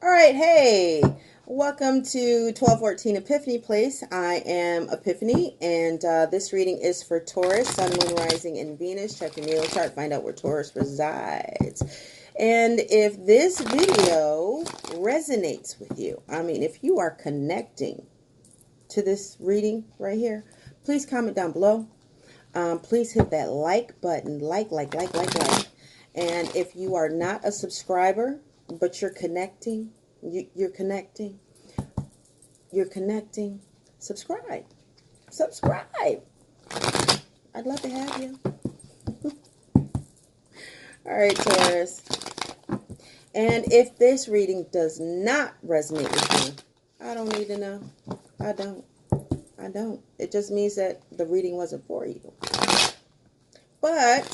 All right, hey, welcome to 1214 Epiphany Place. I am Epiphany, and this reading is for Taurus, Sun, Moon, Rising, and Venus. Check your natal chart, find out where Taurus resides. And if this video resonates with you, if you are connecting to this reading right here, please comment down below. Please hit that like button, like. And if you are not a subscriber, but you're connecting, you're connecting, subscribe. I'd love to have you. All right, Taurus. And if this reading does not resonate with you, I don't need to know. I don't. It just means that the reading wasn't for you. But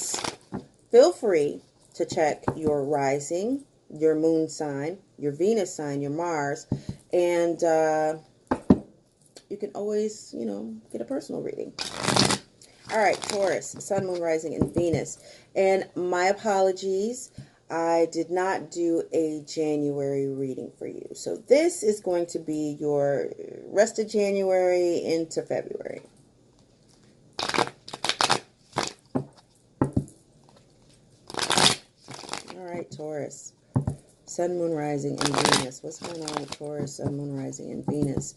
feel free to check your rising, your moon sign, your Venus sign, your Mars, and you can always, get a personal reading. All right, Taurus, Sun, Moon, Rising, and Venus. And my apologies, I did not do a January reading for you. So this is going to be your rest of January into February. All right, Taurus, Sun, Moon, Rising, and Venus. What's going on with Taurus, Sun, Moon, Rising, and Venus?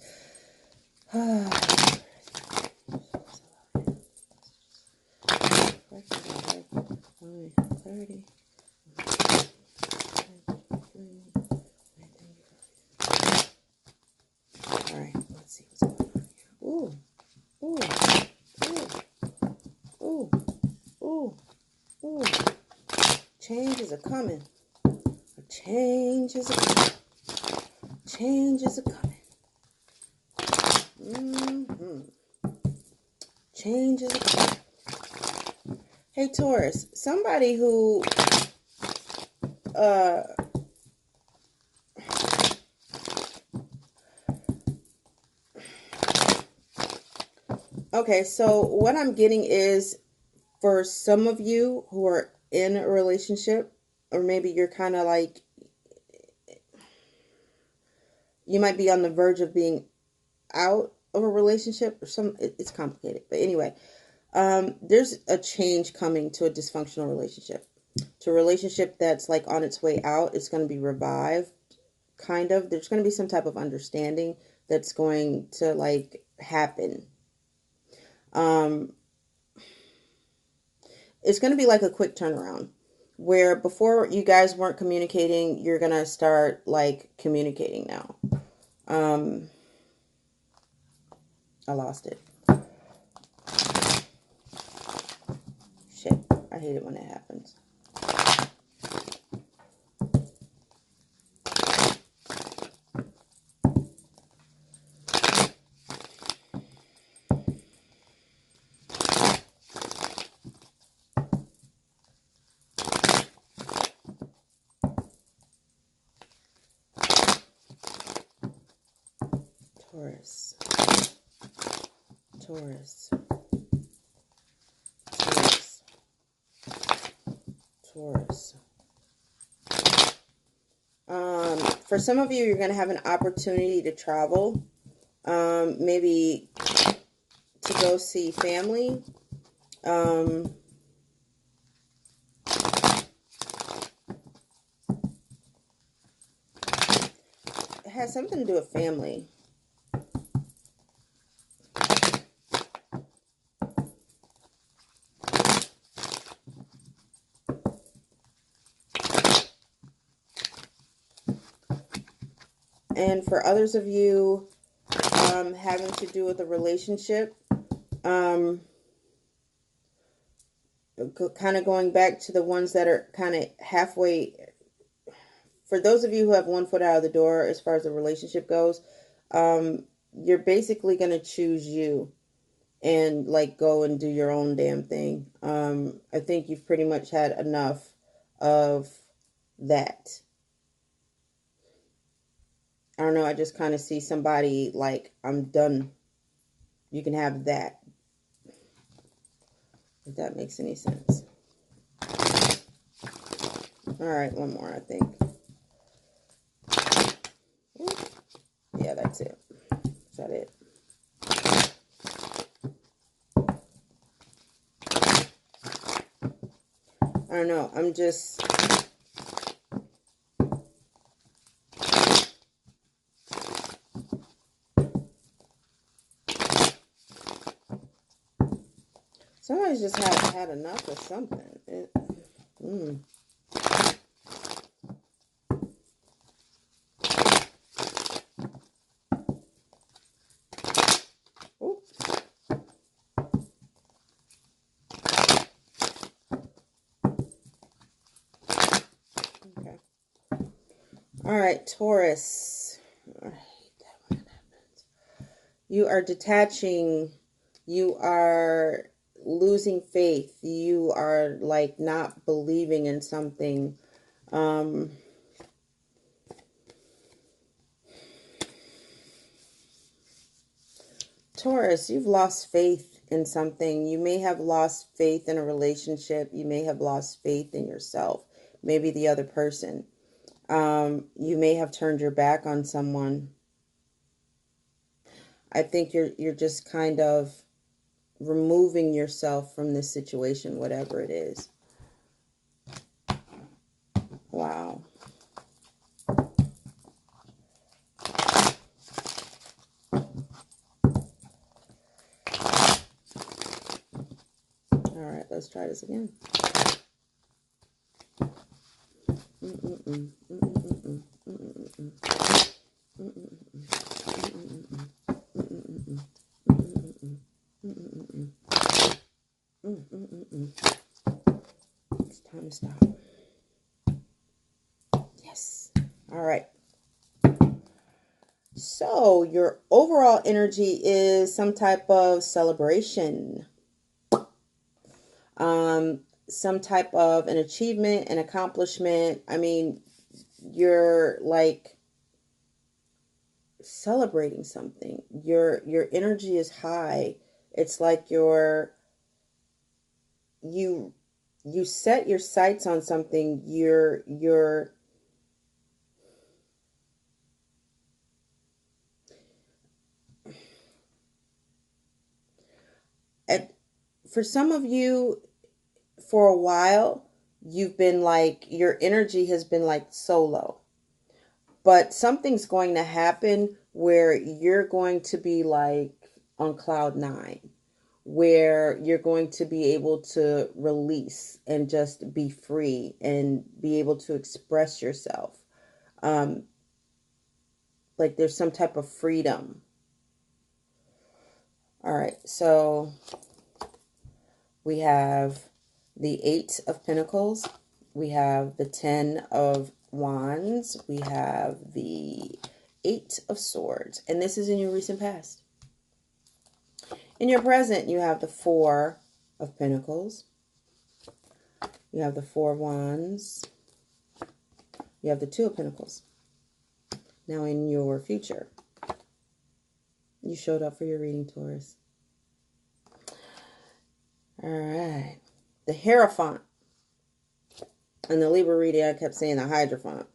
30. All right, let's see what's going on here. Ooh. Changes are coming. Changes are coming. Changes are coming. Hey, Taurus, somebody who okay, so what I'm getting is for some of you who are in a relationship, or maybe you're kind of like, you might be on the verge of being out of a relationship or it's complicated. But anyway, there's a change coming to a dysfunctional relationship. To a relationship that's like on its way out. It's going to be revived, kind of. There's going to be some type of understanding that's going to like happen. It's going to be like a quick turnaround where before you guys weren't communicating, you're going to start like communicating now. I lost it. Shit. I hate it when it happens. Taurus. For some of you, you're going to have an opportunity to travel. Maybe to go see family. It has something to do with family. And for others of you, having to do with a relationship, kind of going back to the ones that are kind of halfway. For those of you who have one foot out of the door as far as the relationship goes, you're basically going to choose you and like go and do your own damn thing. I think you've pretty much had enough of that. I don't know, I just kind of see somebody like, I'm done. You can have that. If that makes any sense. All right, one more, I think. that's it. Is that it? I don't know. I'm just... Somebody's just had enough of something. Okay. All right, Taurus. I hate that when it happens. You are detaching. You are losing faith. You are like not believing in something. Taurus, you've lost faith in something. You may have lost faith in a relationship. You may have lost faith in yourself. Maybe the other person. You may have turned your back on someone. I think you're just kind of removing yourself from this situation, whatever it is. Wow. All right, let's try this again. It's time to stop. Yes. All right. So your overall energy is some type of celebration. Some type of an achievement, an accomplishment. I mean, you're like celebrating something. Your energy is high. It's like you set your sights on something. You're for some of you, for a while, you've been like, your energy has been like so low. But something's going to happen where you're going to be like on cloud nine, where you're going to be able to release and just be free and be able to express yourself. Like there's some type of freedom. All right, so we have the 8 of Pentacles. We have the 10 of Wands. We have the 8 of Swords. And this is in your recent past. In your present, you have the 4 of Pentacles. You have the 4 of Wands. You have the 2 of Pentacles. Now in your future, you showed up for your reading, Taurus. All right. The Hierophant. In the Libra reading, I kept saying the Hierophant.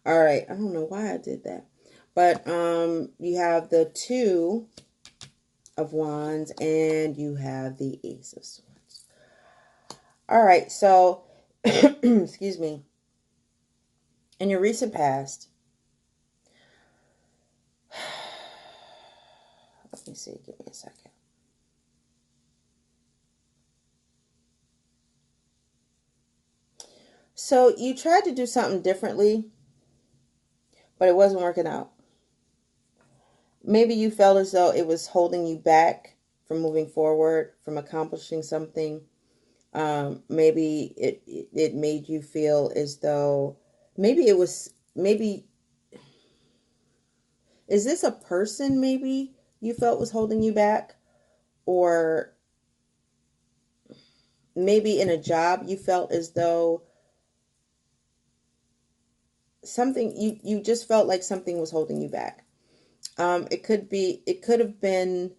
All right. I don't know why I did that. But you have the 2 of Wands and you have the Ace of Swords. All right. So, excuse me. In your recent past, let me see. Give me a second. So you tried to do something differently, but it wasn't working out. Maybe you felt as though it was holding you back from moving forward, from accomplishing something. Maybe it made you feel as though is this a person maybe you felt was holding you back? Or maybe in a job you felt as though something, you just felt like something was holding you back. It could have been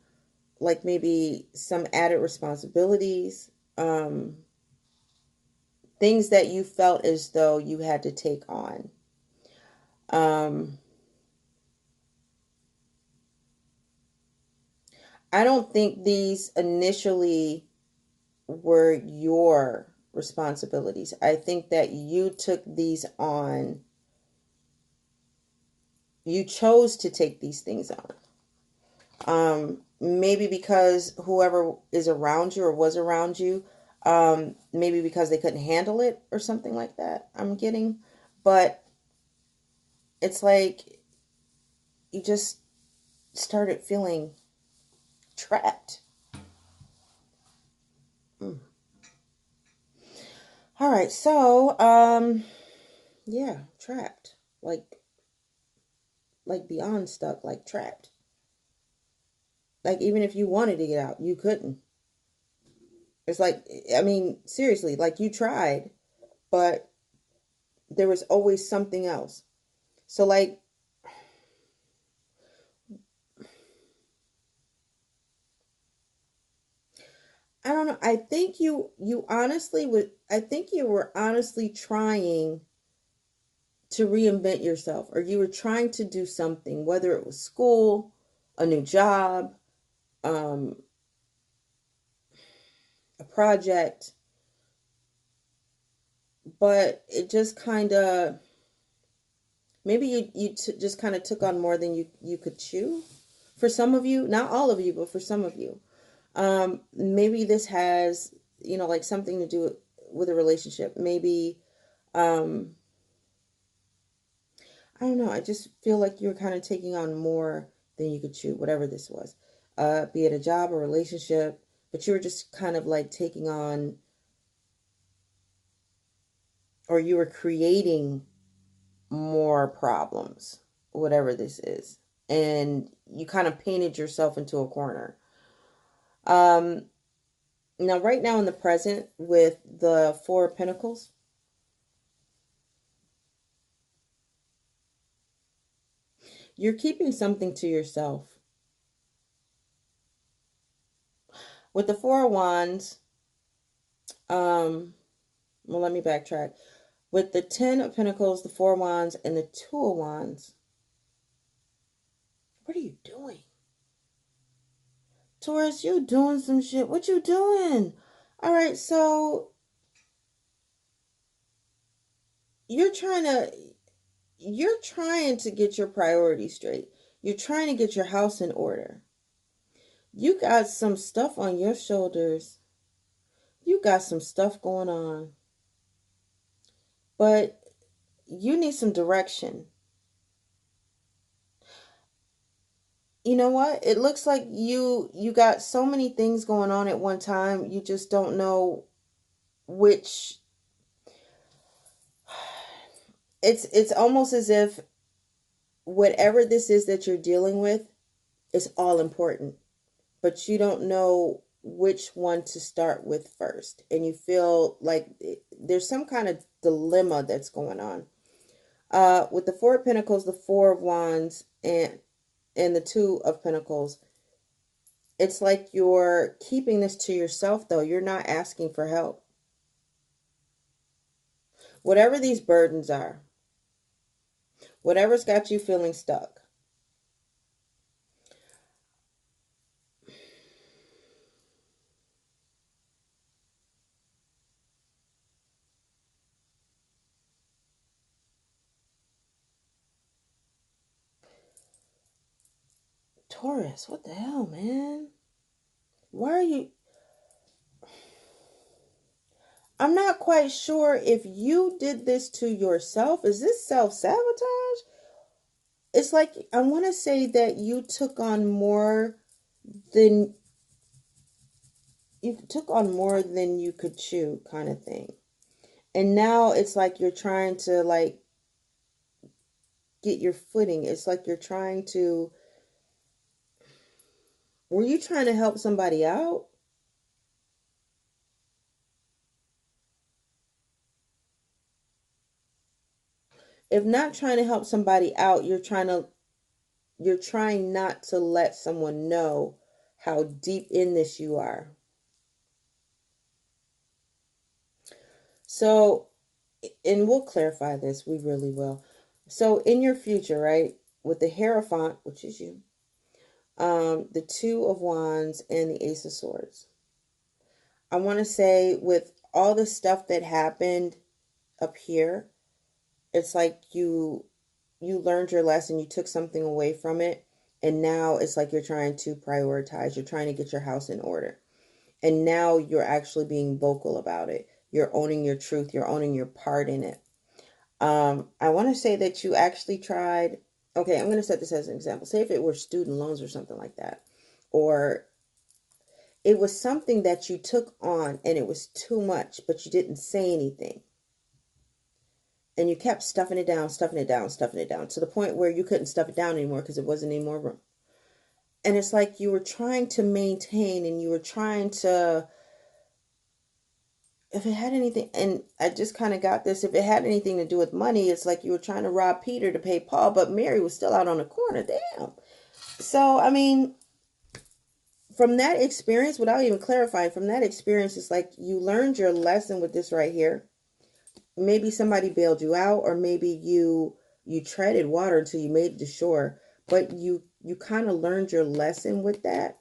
like maybe some added responsibilities, things that you felt as though you had to take on. I don't think these initially were your responsibilities. I think that you took these on. You chose to take these things on. Maybe because whoever is around you or was around you, maybe because they couldn't handle it or something like that. I'm getting, but it's like you just started feeling trapped. Mm. All right, so yeah, trapped. Like beyond stuck, like trapped. Like even if you wanted to get out, you couldn't. It's like, I mean, seriously, like you tried, but there was always something else. So like, I don't know. I think you honestly would. I think you were honestly trying to reinvent yourself, or you were trying to do something, whether it was school, a new job, um, a project, but it just kind of, maybe just kind of took on more than you could chew. For some of you, not all of you, but for some of you, maybe this has, like something to do with a relationship. Maybe, um, I don't know. I just feel like you're kind of taking on more than you could chew, whatever this was. Be it a job or relationship, but you were just kind of like taking on, or you were creating more problems, whatever this is. And you kind of painted yourself into a corner. Um, Now, right now in the present with the Four of Pentacles, you're keeping something to yourself. With the Four of Wands, well, let me backtrack. With the Ten of Pentacles, the Four of Wands, and the Two of Wands, what are you doing? Taurus, you doing some shit. What you doing? All right, so you're trying to you're trying to get your priorities straight. You're trying to get your house in order. You got some stuff on your shoulders. You got some stuff going on. But you need some direction. You know what? It looks like you got so many things going on at one time. You just don't know which. It's almost as if whatever this is that you're dealing with is all important, but you don't know which one to start with first, and you feel like there's some kind of dilemma that's going on. With the Four of Pentacles, the Four of Wands, and the Two of Pentacles, it's like you're keeping this to yourself, though. You're not asking for help. Whatever these burdens are, whatever's got you feeling stuck. Taurus, what the hell, man? Why are you... I'm not quite sure if you did this to yourself. Is this self-sabotage? It's like, I want to say that than you took on more than you could chew, kind of thing. And now it's like you're trying to like get your footing. It's like you're trying to... Were you trying to help somebody out? If not trying to help somebody out, you're trying not to let someone know how deep in this you are. So, and we'll clarify this, we really will. So in your future, right, with the Hierophant, which is you, The Two of Wands and the Ace of Swords. I want to say with all the stuff that happened up here, it's like you learned your lesson, you took something away from it, and now it's like you're trying to prioritize, you're trying to get your house in order. And now you're actually being vocal about it. You're owning your truth, you're owning your part in it. I want to say that you actually tried, okay, I'm going to set this as an example. Say if it were student loans or something like that, or it was something that you took on and it was too much, but you didn't say anything. And you kept stuffing it down, stuffing it down, stuffing it down, to the point where you couldn't stuff it down anymore because it wasn't any more room. And it's like you were trying to maintain, and you were trying to, if it had anything, and I just kind of got this, if it had anything to do with money, it's like you were trying to rob Peter to pay Paul, but Mary was still out on the corner. Damn. So, I mean, from that experience, without even clarifying, from that experience, it's like you learned your lesson with this right here. Maybe somebody bailed you out, or maybe you treaded water until you made it to shore, but you kind of learned your lesson with that.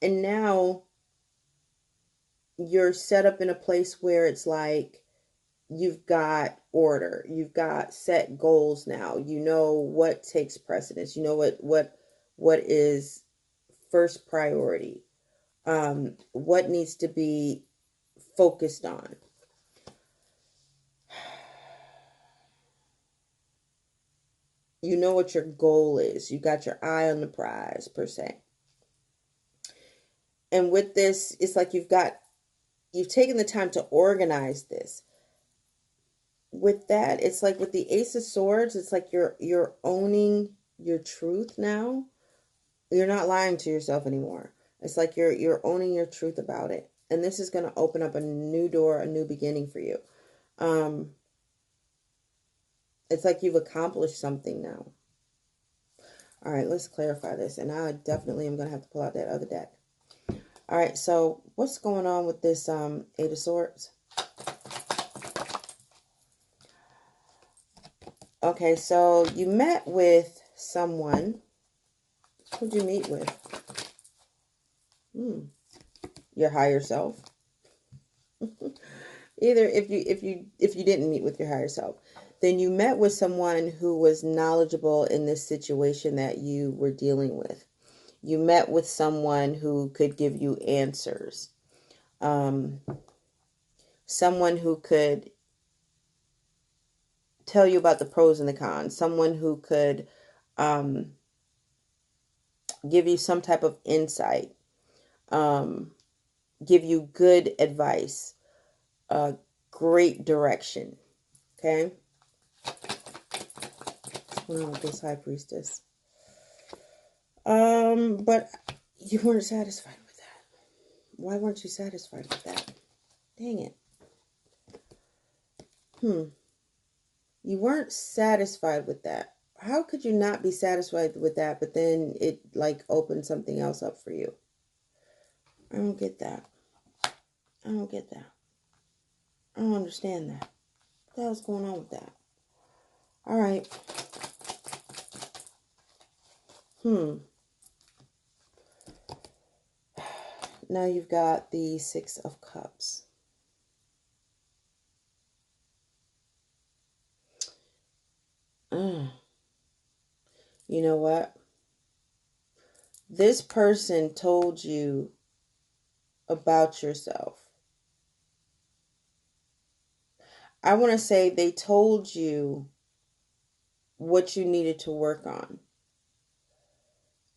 And now you're set up in a place where it's like you've got order, you've got set goals now. You know what takes precedence. You know what is first priority. What needs to be focused on. You know what your goal is. You got your eye on the prize, per se. And with this, it's like you've taken the time to organize this. With that, it's like with the Ace of Swords, it's like you're owning your truth now. You're not lying to yourself anymore. It's like you're owning your truth about it. And this is going to open up a new door, a new beginning for you. It's like you've accomplished something now. All right, let's clarify this. And I definitely am going to have to pull out that other deck. All right, so what's going on with this Eight of Swords? Okay, so you met with someone. Who'd you meet with? Your higher self. Either if you didn't meet with your higher self, then you met with someone who was knowledgeable in this situation that you were dealing with. You met with someone who could give you answers. Someone who could tell you about the pros and the cons. Someone who could give you some type of insight. Give you good advice. Great direction. Okay? What's going on with this High Priestess? But you weren't satisfied with that. Why weren't you satisfied with that? Dang it. You weren't satisfied with that. How could you not be satisfied with that, but then it like opened something else up for you? I don't get that. I don't get that. I don't understand that. What the hell's going on with that? All right. Now you've got the Six of Cups. You know what? This person told you about yourself. I want to say they told you what you needed to work on.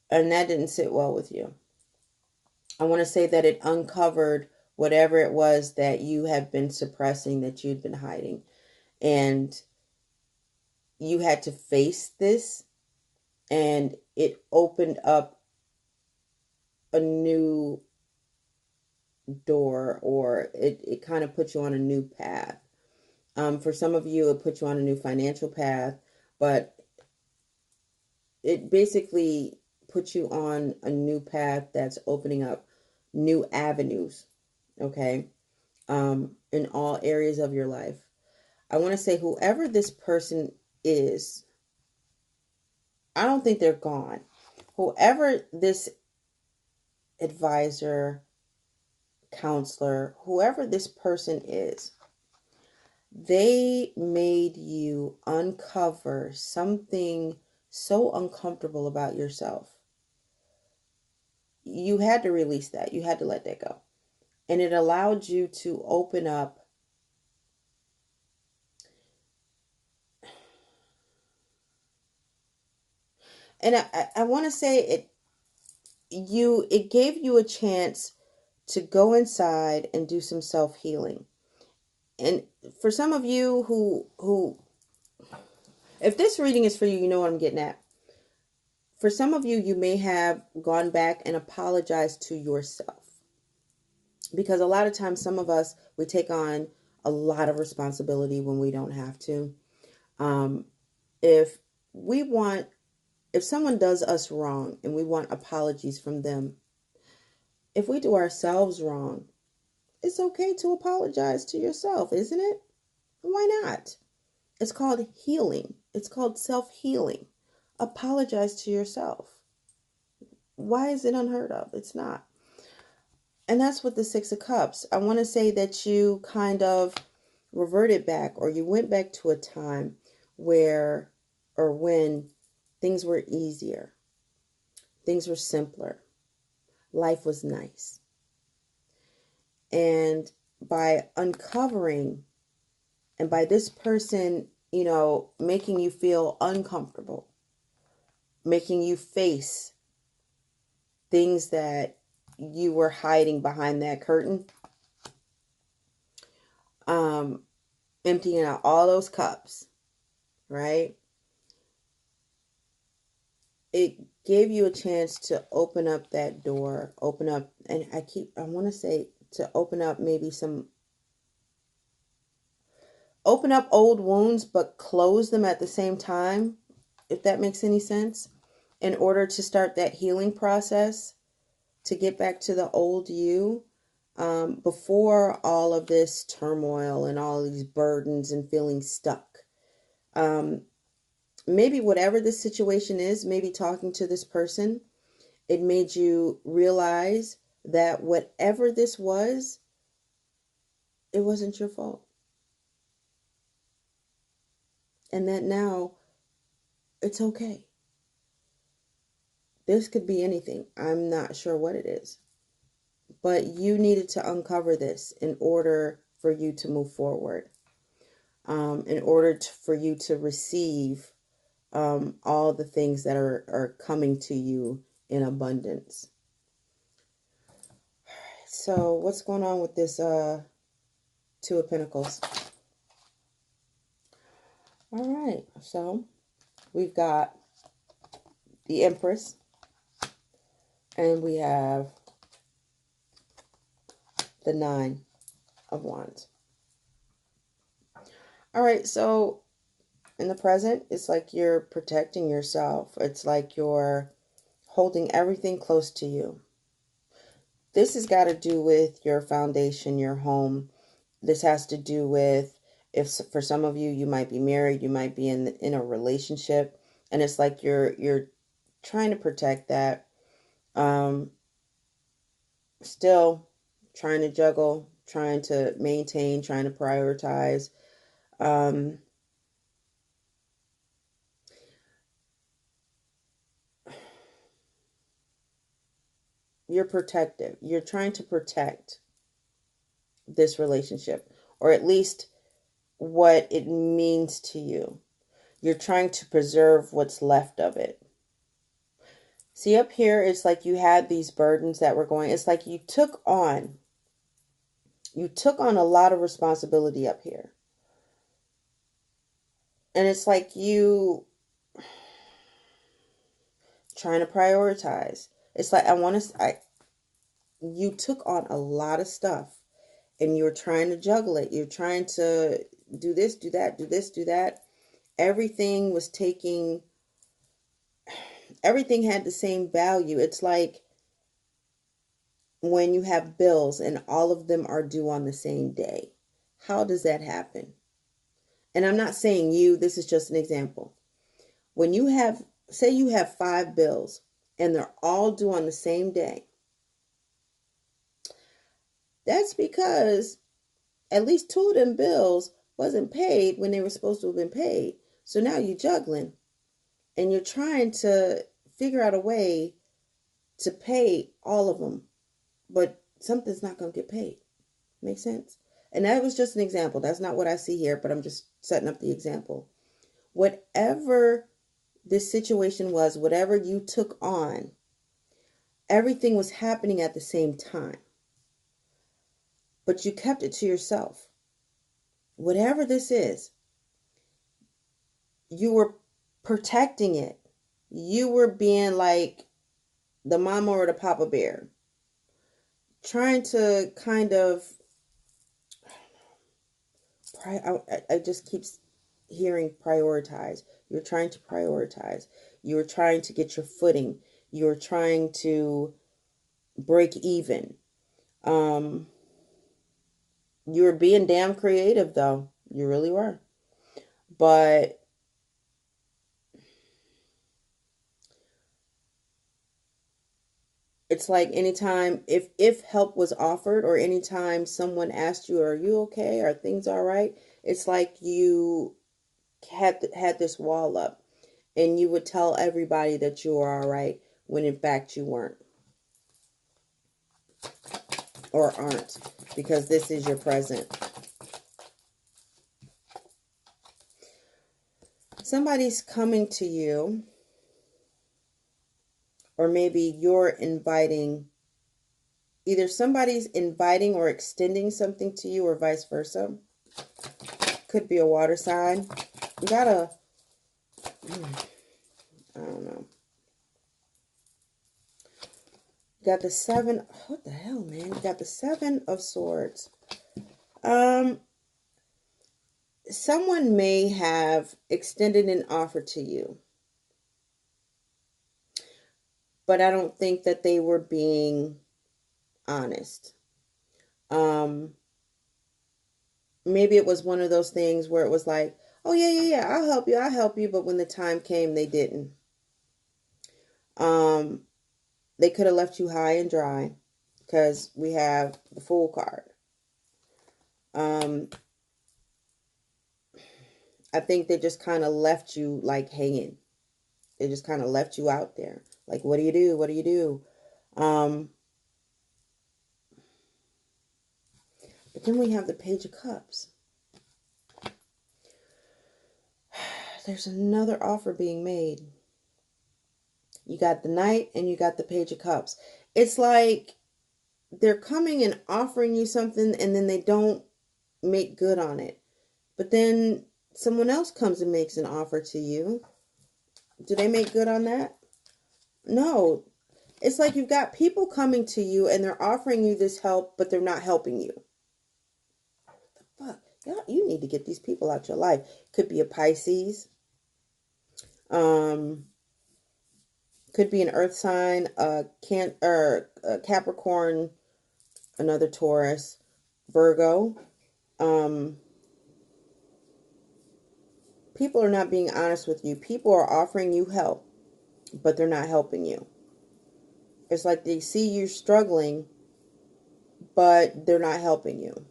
And that didn't sit well with you. I want to say that it uncovered whatever it was that you have been suppressing, that you'd been hiding. And you had to face this, and it opened up a new door, or it kind of put you on a new path. For some of you, it put you on a new financial path, but it basically put you on a new path that's opening up new avenues, okay, in all areas of your life. I want to say whoever this person is, I don't think they're gone. Whoever this advisor, counselor, whoever this person is, they made you uncover something so uncomfortable about yourself. You had to release that. You had to let that go. And it allowed you to open up and I want to say it gave you a chance to go inside and do some self-healing. And for some of you who if this reading is for you, you know what I'm getting at. For some of you, you may have gone back and apologized to yourself. Because a lot of times, some of us, we take on a lot of responsibility when we don't have to. If someone does us wrong and we want apologies from them, if we do ourselves wrong, it's okay to apologize to yourself, isn't it? Why not? It's called healing. It's called self-healing. Apologize to yourself. Why is it unheard of? It's not. And that's what the Six of Cups. I want to say that you kind of reverted back, or you went back to a time where or when things were easier. Things were simpler. Life was nice. And by uncovering, and by this person, making you feel uncomfortable, making you face things that you were hiding behind that curtain, emptying out all those cups, right? It gave you a chance to open up that door, and I want to say to open up open up old wounds, but close them at the same time, if that makes any sense, in order to start that healing process, to get back to the old you, before all of this turmoil and all these burdens and feeling stuck. Maybe whatever this situation is, maybe talking to this person, it made you realize that whatever this was, it wasn't your fault. And that now it's okay. This could be anything. I'm not sure what it is. But you needed to uncover this in order for you to move forward. In order for you to receive all the things that are coming to you in abundance. So what's going on with this Two of Pentacles? All right, so we've got the Empress, and we have the Nine of Wands. All right, so in the present, it's like you're protecting yourself. It's like you're holding everything close to you. This has got to do with your foundation, your home. This has to do with, if for some of you, you might be married, you might be in a relationship, and it's like you're trying to protect that. Still trying to juggle, trying to maintain, trying to prioritize. You're protective. You're trying to protect this relationship, or at least what it means to you. You're trying to preserve what's left of it. See, up here, it's like you had these burdens that were going. It's like you took on a lot of responsibility up here. And it's like you trying to prioritize. It's like you took on a lot of stuff, and you're trying to juggle it. You're trying to do this, do that, do this, do that. Everything had the same value. It's like when you have bills and all of them are due on the same day. How does that happen? And I'm not saying you, this is just an example. When you have say you have 5 bills and they're all due on the same day. That's because at least 2 of them bills wasn't paid when they were supposed to have been paid. So now you're juggling and you're trying to figure out a way to pay all of them, but something's not going to get paid. Make sense? And that was just an example. That's not what I see here, but I'm just setting up the example. Whatever this situation was, whatever you took on, everything was happening at the same time. But you kept it to yourself. Whatever this is, you were protecting it. You were being like the mama or the papa bear, trying to kind of, I just keep hearing prioritize. You're trying to prioritize. You're trying to get your footing. You're trying to break even. You were being damn creative, though. You really were. But it's like anytime, if help was offered, or anytime someone asked you, are you okay? Are things all right? It's like you had this wall up, and you would tell everybody that you were all right when in fact you weren't or aren't, because this is your present. Somebody's coming to you, or maybe you're inviting, either somebody's inviting or extending something to you, or vice versa. Could be a water sign. You gotta, I don't know. You got the 7, what the hell, man? You got the 7 of Swords. Someone may have extended an offer to you, but I don't think that they were being honest. Maybe it was one of those things where it was like, oh yeah, I'll help you, but when the time came, they didn't. They could have left you high and dry, because we have the Fool card. I think they just kind of left you like hanging. They just kind of left you out there. Like, what do you do? What do you do? But then we have the Page of Cups. There's another offer being made. You got the Knight and you got the Page of Cups. It's like they're coming and offering you something, and then they don't make good on it. But then someone else comes and makes an offer to you. Do they make good on that? No. It's like you've got people coming to you and they're offering you this help, but they're not helping you. What the fuck? You need to get these people out your life. Could be a Pisces. Could be an earth sign, a Capricorn, another Taurus, Virgo. People are not being honest with you. People are offering you help, but they're not helping you. It's like they see you struggling, but they're not helping you.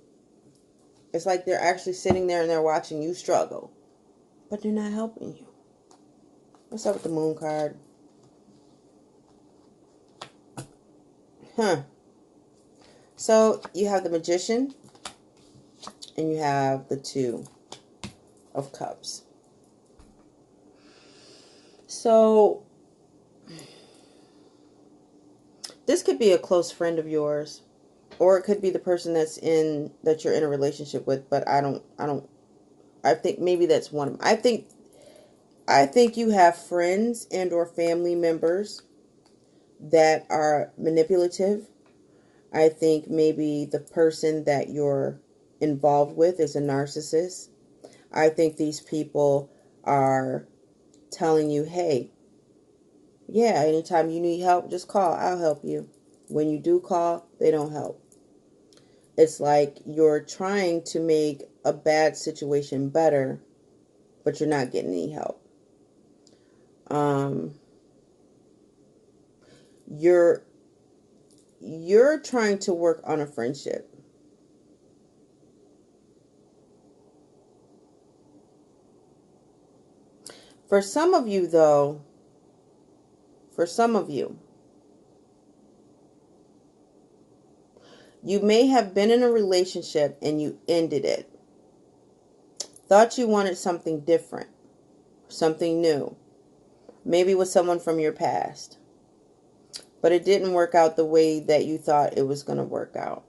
It's like they're actually sitting there and they're watching you struggle, but they're not helping you. What's up with the Moon card? So you have the Magician and you have the 2 of Cups. So this could be a close friend of yours, or it could be the person that you're in a relationship with, but I think maybe that's one of them. I think you have friends and or family members that are manipulative. I think maybe the person that you're involved with is a narcissist. I think these people are telling you, hey, yeah, anytime you need help, just call. I'll help you. When you do call, they don't help. It's like you're trying to make a bad situation better, but you're not getting any help. Um, you're trying to work on a friendship. For some of you, though, for some of you, you may have been in a relationship and you ended it. Thought you wanted something different, something new, maybe with someone from your past. But it didn't work out the way that you thought it was going to work out.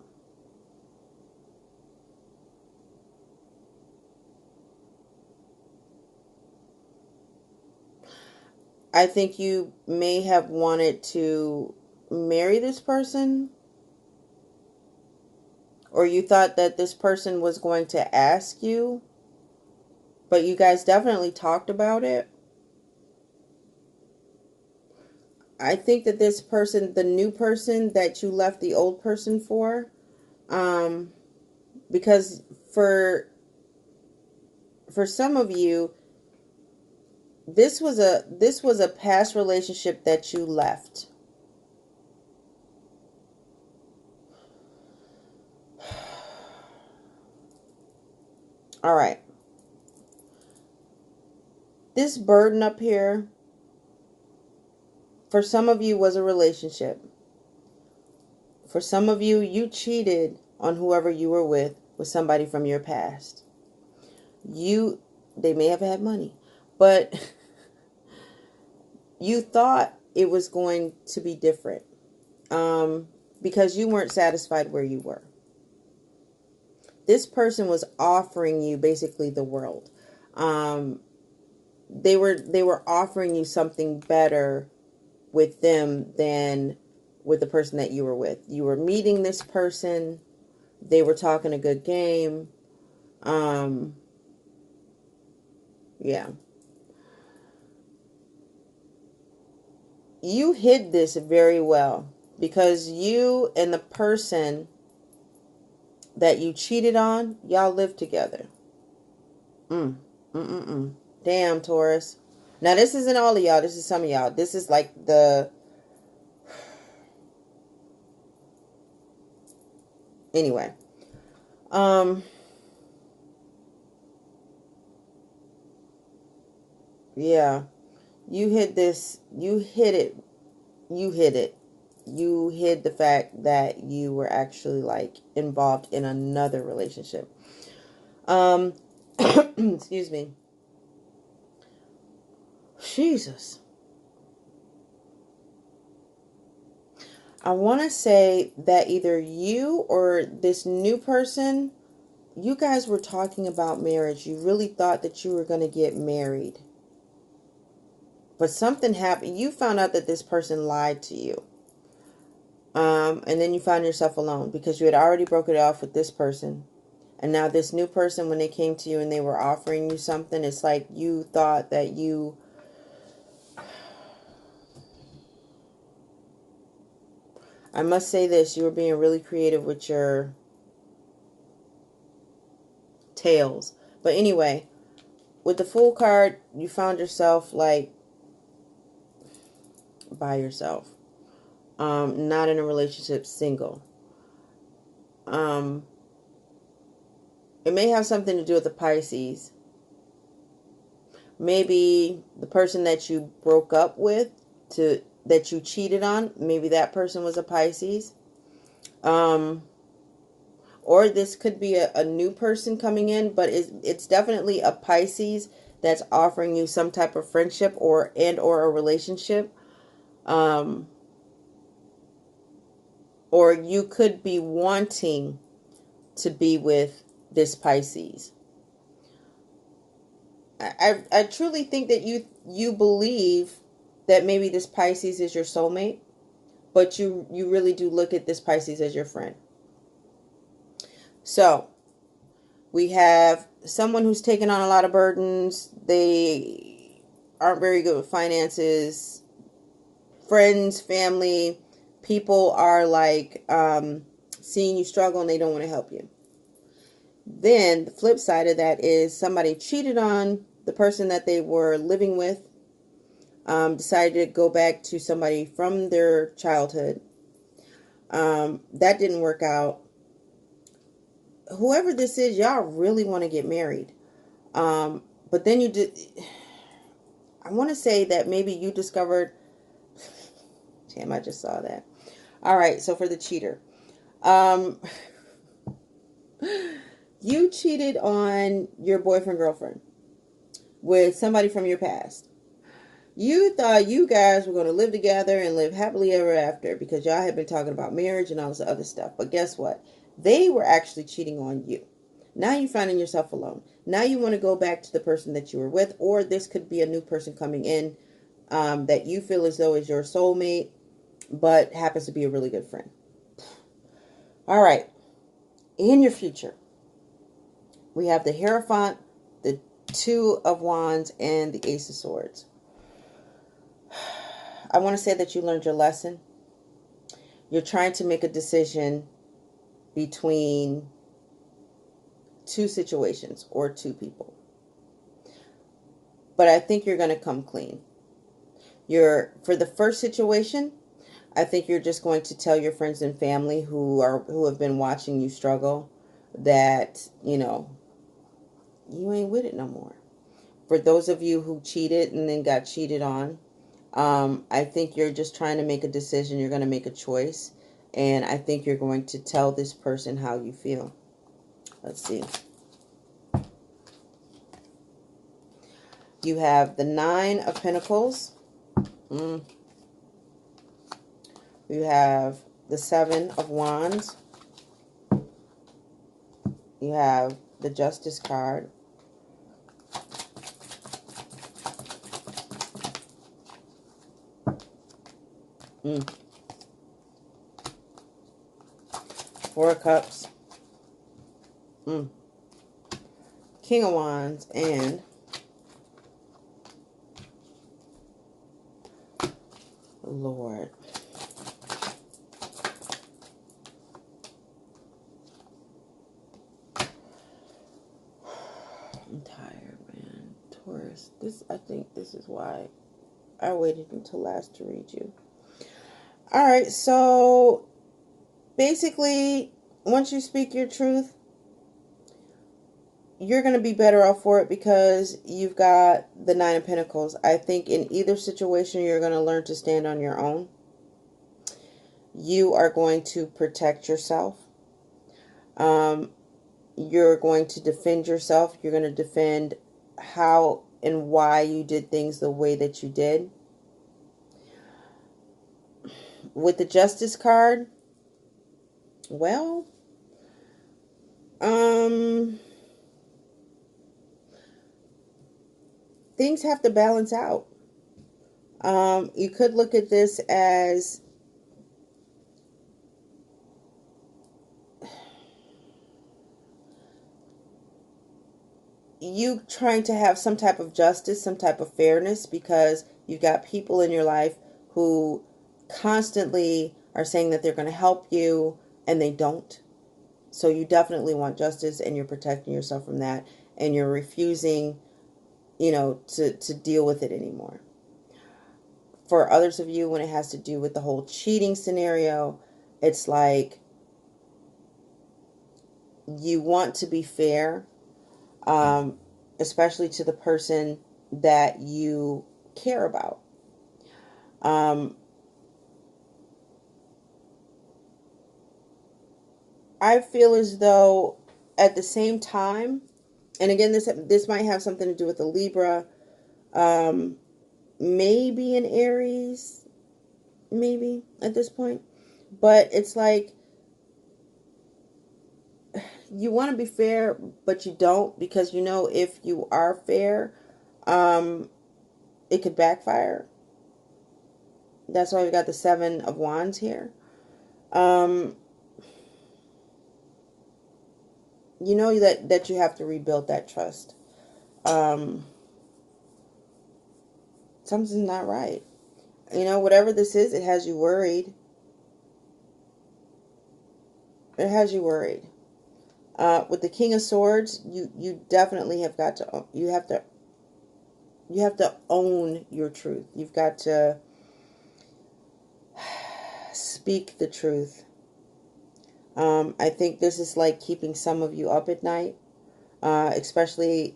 I think you may have wanted to marry this person, or you thought that this person was going to ask you, but you guys definitely talked about it. I think that this person, the new person that you left the old person for, um, because for some of you, this was a past relationship that you left. All right. This burden up here, for some of you, was a relationship. For some of you, you cheated on whoever you were with somebody from your past. They may have had money, but you thought it was going to be different, because you weren't satisfied where you were. This person was offering you basically the world. They were offering you something better with them than with the person that you were with. You were meeting this person. They were talking a good game. Yeah. You hid this very well because you and the person that you cheated on, y'all lived together. Damn, Taurus. Now, this isn't all of y'all. This is some of y'all. This is like the... Anyway. Yeah. You hid this. You hid it. You hid it. You hid the fact that you were actually like involved in another relationship. Excuse me. Jesus. I want to say that either you or this new person, you guys were talking about marriage. You really thought that you were going to get married. But something happened. You found out that this person lied to you. And then you found yourself alone because you had already broken it off with this person. And now this new person, when they came to you and they were offering you something, it's like you thought that you... I must say this, you were being really creative with your tales. But anyway, with the Fool card, you found yourself like by yourself. Not in a relationship, single. It may have something to do with the Pisces. Maybe the person that you broke up with, that you cheated on, maybe that person was a Pisces. Or this could be a new person coming in, but it's definitely a Pisces that's offering you some type of friendship or a relationship. Or you could be wanting to be with this Pisces. I truly think that you believe that maybe this Pisces is your soulmate, but you really do look at this Pisces as your friend. So, we have someone who's taken on a lot of burdens. They aren't very good with finances. Friends, family, people are like seeing you struggle and they don't want to help you. Then the flip side of that is somebody cheated on the person that they were living with. decided to go back to somebody from their childhood. That didn't work out. Whoever this is, y'all really want to get married. But then you did. I want to say that maybe you discovered. Damn, I just saw that. All right, so for the cheater, um, you cheated on your boyfriend, girlfriend with somebody from your past. You thought you guys were going to live together and live happily ever after because y'all had been talking about marriage and all this other stuff. But guess what? They were actually cheating on you. Now you're finding yourself alone. Now you want to go back to the person that you were with, or this could be a new person coming in that you feel as though is your soulmate, but happens to be a really good friend. All right. In your future, we have the Hierophant, the Two of Wands, and the Ace of Swords. I want to say that you learned your lesson. You're trying to make a decision between two situations or two people. But I think you're going to come clean. For the first situation, I think you're just going to tell your friends and family who have been watching you struggle that, you ain't with it no more. For those of you who cheated and then got cheated on, I think you're just trying to make a decision. You're going to make a choice. And I think you're going to tell this person how you feel. Let's see. You have the Nine of Pentacles. You have the Seven of Wands. You have the Justice card. Four of Cups. King of Wands and Lord. I'm tired, man. Taurus. I think this is why I waited until last to read you. All right, so basically, once you speak your truth, you're going to be better off for it because you've got the Nine of Pentacles. I think in either situation, you're going to learn to stand on your own. You are going to protect yourself. You're going to defend yourself. You're going to defend how and why you did things the way that you did. With the Justice card, well, things have to balance out. You could look at this as you trying to have some type of justice, some type of fairness, because you've got people in your life who constantly are saying that they're going to help you and they don't. So you definitely want justice and you're protecting yourself from that and you're refusing, to deal with it anymore. For others of you, when it has to do with the whole cheating scenario, it's like you want to be fair, especially to the person that you care about. I feel as though at the same time, and again, this might have something to do with the Libra, maybe an Aries, maybe at this point, but it's like you want to be fair, but you don't, because if you are fair, it could backfire. That's why we got the Seven of Wands here. You know that you have to rebuild that trust. Something's not right. Whatever this is, it has you worried. It has you worried. With the King of Swords, you definitely have got to, you have to You have to own your truth. You've got to speak the truth. I think this is like keeping some of you up at night, especially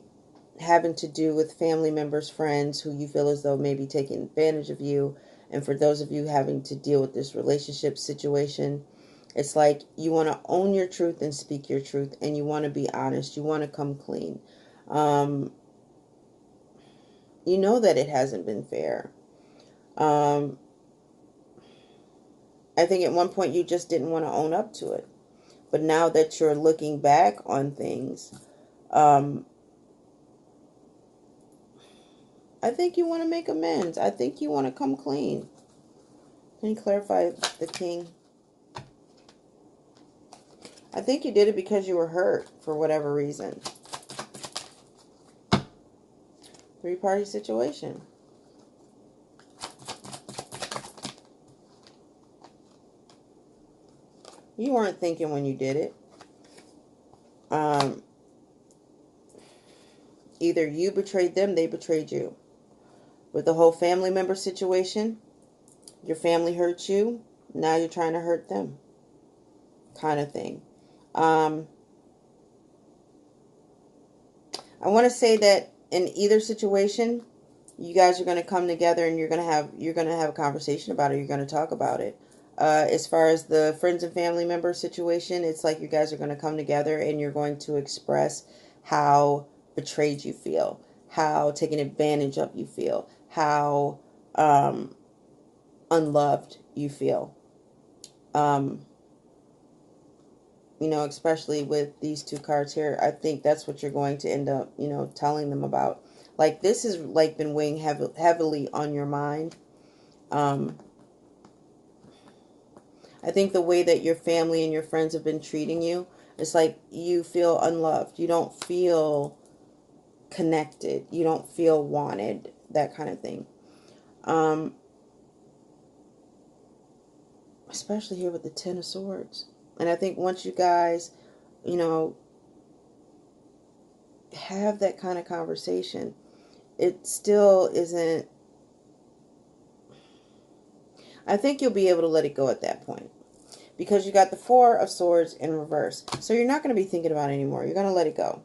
having to do with family members, friends who you feel as though may be taking advantage of you. And for those of you having to deal with this relationship situation, it's like you want to own your truth and speak your truth, and you want to be honest. You want to come clean. You know that it hasn't been fair. I think at one point you just didn't want to own up to it. But now that you're looking back on things, I think you want to make amends. I think you want to come clean. Can you clarify the king? I think you did it because you were hurt for whatever reason. Three-party situation. You weren't thinking when you did it. Either you betrayed them, they betrayed you. With the whole family member situation, your family hurt you, now you're trying to hurt them. Kind of thing. I want to say that in either situation, you guys are going to come together and you're going to have a conversation about it. You're going to talk about it. As far as the friends and family member situation, it's like you guys are going to come together and you're going to express how betrayed you feel, how taken advantage of you feel, how unloved you feel. You know, especially with these two cards here, I think that's what you're going to end up, you know, telling them about. Like, this has, like, been weighing heavily on your mind. I think the way that your family and your friends have been treating you, it's like you feel unloved. You don't feel connected. You don't feel wanted, that kind of thing. Especially here with the Ten of Swords. And I think once you guys, you know, have that kind of conversation, it still isn't, I think you'll be able to let it go at that point. Because you got the Four of Swords in reverse. So you're not going to be thinking about it anymore. You're going to let it go.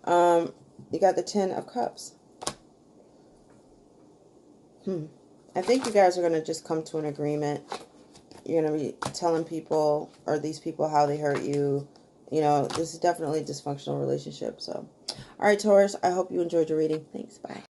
You got the Ten of Cups. I think you guys are going to just come to an agreement. You're going to be telling people, or these people, how they hurt you. You know, this is definitely a dysfunctional relationship. So, all right, Taurus, I hope you enjoyed your reading. Thanks. Bye.